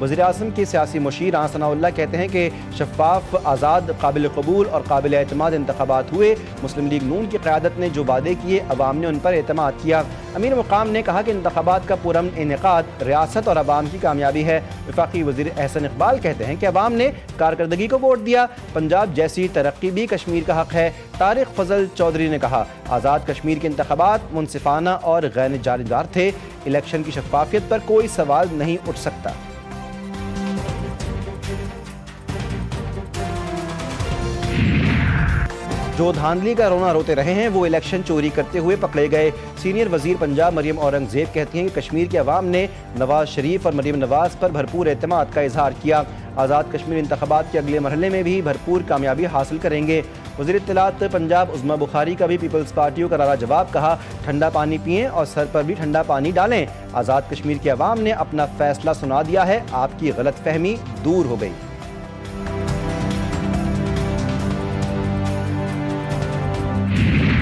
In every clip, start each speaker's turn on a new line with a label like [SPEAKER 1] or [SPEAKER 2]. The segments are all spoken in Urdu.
[SPEAKER 1] وزیر اعظم کے سیاسی مشیر ثناء اللہ کہتے ہیں کہ شفاف، آزاد، قابل قبول اور قابل اعتماد انتخابات ہوئے۔ مسلم لیگ نون کی قیادت نے جو وعدے کیے، عوام نے ان پر اعتماد کیا۔ امیر مقام نے کہا کہ انتخابات کا پرامن انعقاد ریاست اور عوام کی کامیابی ہے۔ وفاقی وزیر احسن اقبال کہتے ہیں کہ عوام نے کارکردگی کو ووٹ دیا، پنجاب جیسی ترقی بھی کشمیر کا حق ہے۔ طارق فضل چودھری نے کہا آزاد کشمیر کے انتخابات منصفانہ اور غیر جانبدار تھے، الیکشن کی شفافیت پر کوئی سوال نہیں اٹھ سکتا۔ جو دھاندلی کا رونا روتے رہے ہیں وہ الیکشن چوری کرتے ہوئے پکڑے گئے۔ سینئر وزیر پنجاب مریم اورنگزیب کہتی ہیں کہ کشمیر کے عوام نے نواز شریف اور مریم نواز پر بھرپور اعتماد کا اظہار کیا۔ آزاد کشمیر انتخابات کے اگلے مرحلے میں بھی بھرپور کامیابی حاصل کریں گے۔ وزیر اطلاعات پنجاب عظمیٰ بخاری کا بھی پیپلز پارٹی کو کرارا جواب، کہا ٹھنڈا پانی پئیں اور سر پر بھی ٹھنڈا پانی ڈالیں۔ آزاد کشمیر کے عوام نے اپنا فیصلہ سنا دیا ہے، آپ کی غلط فہمی دور ہو گئی۔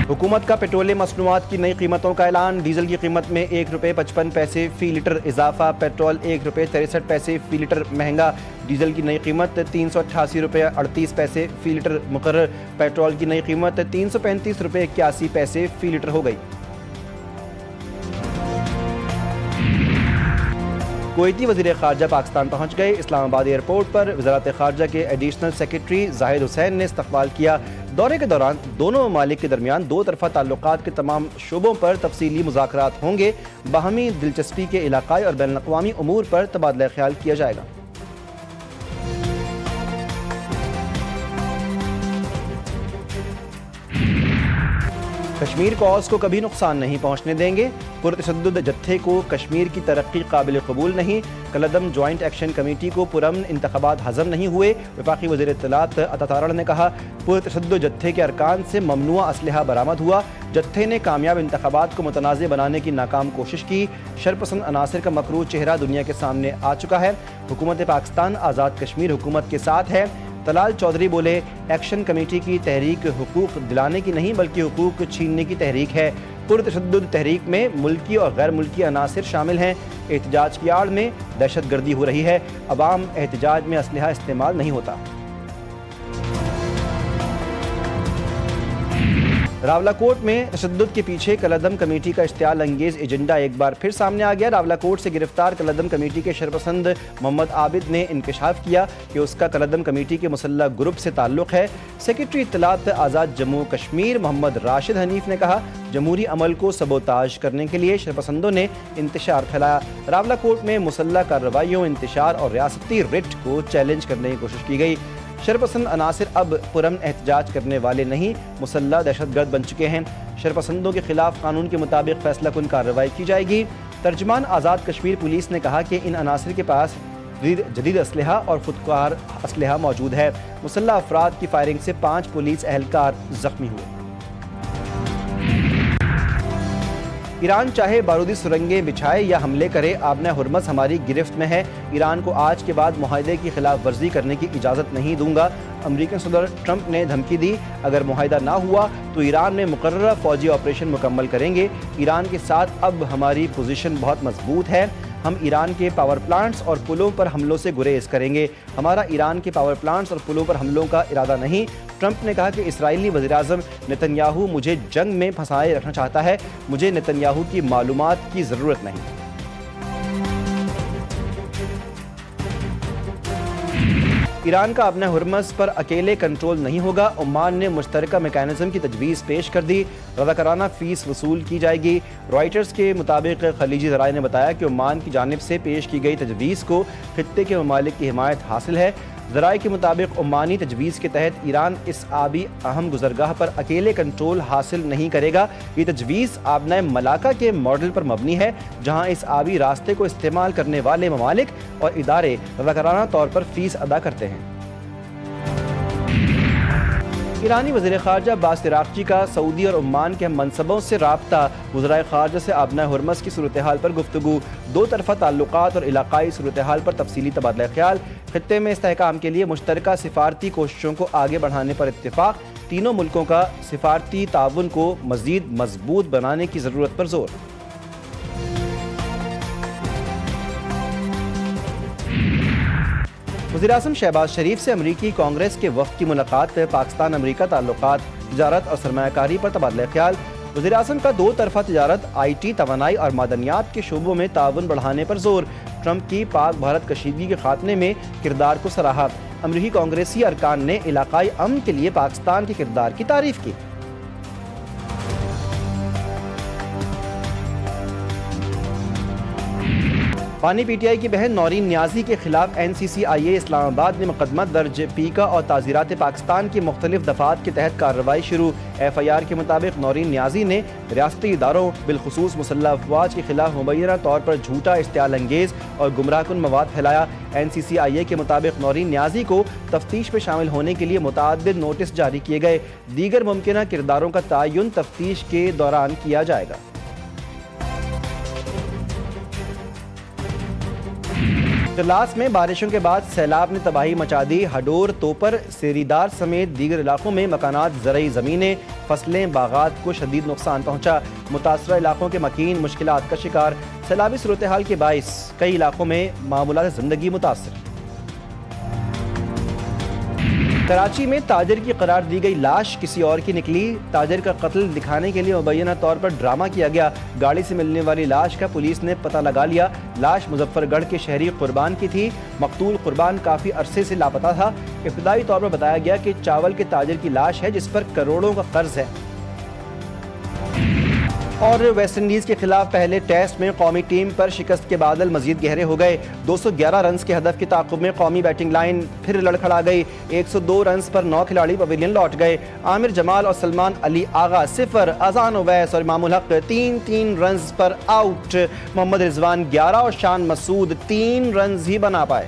[SPEAKER 1] حکومت کا پیٹرولیم مصنوعات کی نئی قیمتوں کا اعلان۔ ڈیزل کی قیمت میں ₹1.55 فی لیٹر اضافہ، پیٹرول ₹1.63 فی لیٹر مہنگا۔ ڈیزل کی نئی قیمت ₹388.38 فی لیٹر مقرر، پیٹرول کی نئی قیمت ₹335.81 فی لیٹر ہو گئی۔ کویتی وزیر خارجہ پاکستان پہنچ گئے۔ اسلام آباد ایئرپورٹ پر وزارت خارجہ کے ایڈیشنل سیکریٹری زاہد حسین نے استقبال کیا۔ دورے کے دوران دونوں ممالک کے درمیان دو طرفہ تعلقات کے تمام شعبوں پر تفصیلی مذاکرات ہوں گے۔ باہمی دلچسپی کے علاقائی اور بین الاقوامی امور پر تبادلہ خیال کیا جائے گا۔ کشمیر کوز کو کبھی نقصان نہیں پہنچنے دیں گے، پرتشدد جتھے کو کشمیر کی ترقی قابل قبول نہیں، کالعدم جوائنٹ ایکشن کمیٹی کو پرامن انتخابات ہضم نہیں ہوئے۔ وفاقی وزیر اطلاعات عطا تارڑ نے کہا پرتشدد جتھے کے ارکان سے ممنوع اسلحہ برآمد ہوا، جتھے نے کامیاب انتخابات کو متنازع بنانے کی ناکام کوشش کی، شرپسند عناصر کا مکروہ چہرہ دنیا کے سامنے آ چکا ہے۔ حکومت پاکستان آزاد کشمیر حکومت کے ساتھ ہے۔ طلال چودھری بولے ایکشن کمیٹی کی تحریک حقوق دلانے کی نہیں بلکہ حقوق چھیننے کی تحریک ہے۔ پرتشدد تحریک میں ملکی اور غیر ملکی عناصر شامل ہیں۔ احتجاج کی آڑ میں دہشت گردی ہو رہی ہے، عوام احتجاج میں اسلحہ استعمال نہیں ہوتا۔ راولاکوٹ میں تشدد کے پیچھے کالعدم کمیٹی کا اشتعال انگیز ایجنڈا ایک بار پھر سامنے آ گیا۔ راولاکوٹ سے گرفتار کالعدم کمیٹی کے شرپسند محمد عابد نے انکشاف کیا کہ اس کا کالعدم کمیٹی کے مسلح گروپ سے تعلق ہے۔ سیکریٹری اطلاعات آزاد جموں کشمیر محمد راشد حنیف نے کہا جمہوری عمل کو سبوتاژ کرنے کے لیے شرپسندوں نے انتشار پھیلایا۔ راولاکوٹ میں مسلح کارروائیوں، انتشار اور ریاستی رٹ کو چیلنج کرنے کی کوشش کی گئی۔ شرپسند عناصر اب پرامن احتجاج کرنے والے نہیں، مسلح دہشت گرد بن چکے ہیں۔ شرپسندوں کے خلاف قانون کے مطابق فیصلہ کن کارروائی کی جائے گی۔ ترجمان آزاد کشمیر پولیس نے کہا کہ ان عناصر کے پاس جدید اسلحہ اور خودکار اسلحہ موجود ہے۔ مسلح افراد کی فائرنگ سے 5 پولیس اہلکار زخمی ہوئے۔ ایران چاہے بارودی سرنگیں بچھائے یا حملے کرے، آبنہ ہرمز ہماری گرفت میں ہے۔ ایران کو آج کے بعد معاہدے کی خلاف ورزی کرنے کی اجازت نہیں دوں گا۔ امریکی صدر ٹرمپ نے دھمکی دی اگر معاہدہ نہ ہوا تو ایران میں مقررہ فوجی آپریشن مکمل کریں گے۔ ایران کے ساتھ اب ہماری پوزیشن بہت مضبوط ہے۔ ہم ایران کے پاور پلانٹس اور پلوں پر حملوں سے گریز کریں گے۔ ہمارا ایران کے پاور پلانٹس اور پلوں پر حملوں کا ارادہ نہیں۔ ٹرمپ نے کہا کہ اسرائیلی وزیراعظم نتن یاہو مجھے جنگ میں پھنسائے رکھنا چاہتا ہے، مجھے نتن یاہو کی معلومات کی ضرورت نہیں۔ ایران کا اپنا ہرمز پر اکیلے کنٹرول نہیں ہوگا، عمان نے مشترکہ میکانزم کی تجویز پیش کر دی، رضاکارانہ فیس وصول کی جائے گی۔ رائٹرز کے مطابق خلیجی ذرائع نے بتایا کہ عمان کی جانب سے پیش کی گئی تجویز کو خطے کے ممالک کی حمایت حاصل ہے۔ ذرائع کے مطابق عمانی تجویز کے تحت ایران اس آبی اہم گزرگاہ پر اکیلے کنٹرول حاصل نہیں کرے گا۔ یہ تجویز آبنہ ملاکا کے ماڈل پر مبنی ہے جہاں اس آبی راستے کو استعمال کرنے والے ممالک اور ادارے رضاکارانہ طور پر فیس ادا کرتے ہیں۔ ایرانی وزیر خارجہ عباس عراقچی کا سعودی اور عمان کے منصبوں سے رابطہ، وزرائے خارجہ سے آبنہ ہرمز کی صورتحال پر گفتگو، دو طرفہ تعلقات اور علاقائی صورتحال پر تفصیلی تبادلہ خیال، خطے میں استحکام کے لیے مشترکہ سفارتی کوششوں کو آگے بڑھانے پر اتفاق، تینوں ملکوں کا سفارتی تعاون کو مزید مضبوط بنانے کی ضرورت پر زور۔ وزیراعظم شہباز شریف سے امریکی کانگریس کے وفد کی ملاقات پہ پاکستان امریکہ تعلقات، تجارت اور سرمایہ کاری پر تبادلہ خیال۔ وزیراعظم کا دو طرفہ تجارت، آئی ٹی، توانائی اور معدنیات کے شعبوں میں تعاون بڑھانے پر زور۔ ٹرمپ کی پاک بھارت کشیدگی کے خاتمے میں کردار کو سراہا۔ امریکی کانگریسی ارکان نے علاقائی امن کے لیے پاکستان کے کردار کی تعریف کی۔ پانی پی ٹی آئی کی بہن نورین نیازی کے خلاف این سی سی آئی اے اسلام آباد نے مقدمہ درج، پیکا اور تعزیرات پاکستان کی مختلف دفعات کے تحت کارروائی شروع۔ ایف آئی آر کے مطابق نورین نیازی نے ریاستی اداروں بالخصوص مسلح افواج کے خلاف مبینہ طور پر جھوٹا، اشتعال انگیز اور گمراہ کن مواد پھیلایا۔ این سی سی آئی اے کے مطابق نورین نیازی کو تفتیش میں شامل ہونے کے لیے متعدد نوٹس جاری کیے گئے۔ دیگر ممکنہ کرداروں کا تعین تفتیش کے دوران کیا جائے گا۔ لاس میں بارشوں کے بعد سیلاب نے تباہی مچا دی۔ ہڈور، توپر، سیری دار سمیت دیگر علاقوں میں مکانات، زرعی زمینیں، فصلیں، باغات کو شدید نقصان پہنچا۔ متاثرہ علاقوں کے مکین مشکلات کا شکار۔ سیلابی صورتحال کے باعث کئی علاقوں میں معمولات زندگی متاثر۔ کراچی میں تاجر کی قرار دی گئی لاش کسی اور کی نکلی۔ تاجر کا قتل دکھانے کے لیے مبینہ طور پر ڈرامہ کیا گیا۔ گاڑی سے ملنے والی لاش کا پولیس نے پتہ لگا لیا۔ لاش مظفر گڑھ کے شہری قربان کی تھی۔ مقتول قربان کافی عرصے سے لاپتہ تھا۔ ابتدائی طور پر بتایا گیا کہ چاول کے تاجر کی لاش ہے جس پر کروڑوں کا قرض ہے۔ اور ویسٹ انڈیز کے خلاف پہلے ٹیسٹ میں قومی ٹیم پر شکست کے بادل مزید گہرے ہو گئے۔ 211 رنز کے ہدف کے تعاقب میں قومی بیٹنگ لائن پھر لڑکھڑا گئی۔ 102 رنز پر 9 کھلاڑی پویلین لوٹ گئے۔ عامر جمال اور سلمان علی آغا 0، اذان اویس اور امام الحق 3 رنز پر آؤٹ۔ محمد رضوان 11 اور شان مسعود 3 رنز ہی بنا پائے۔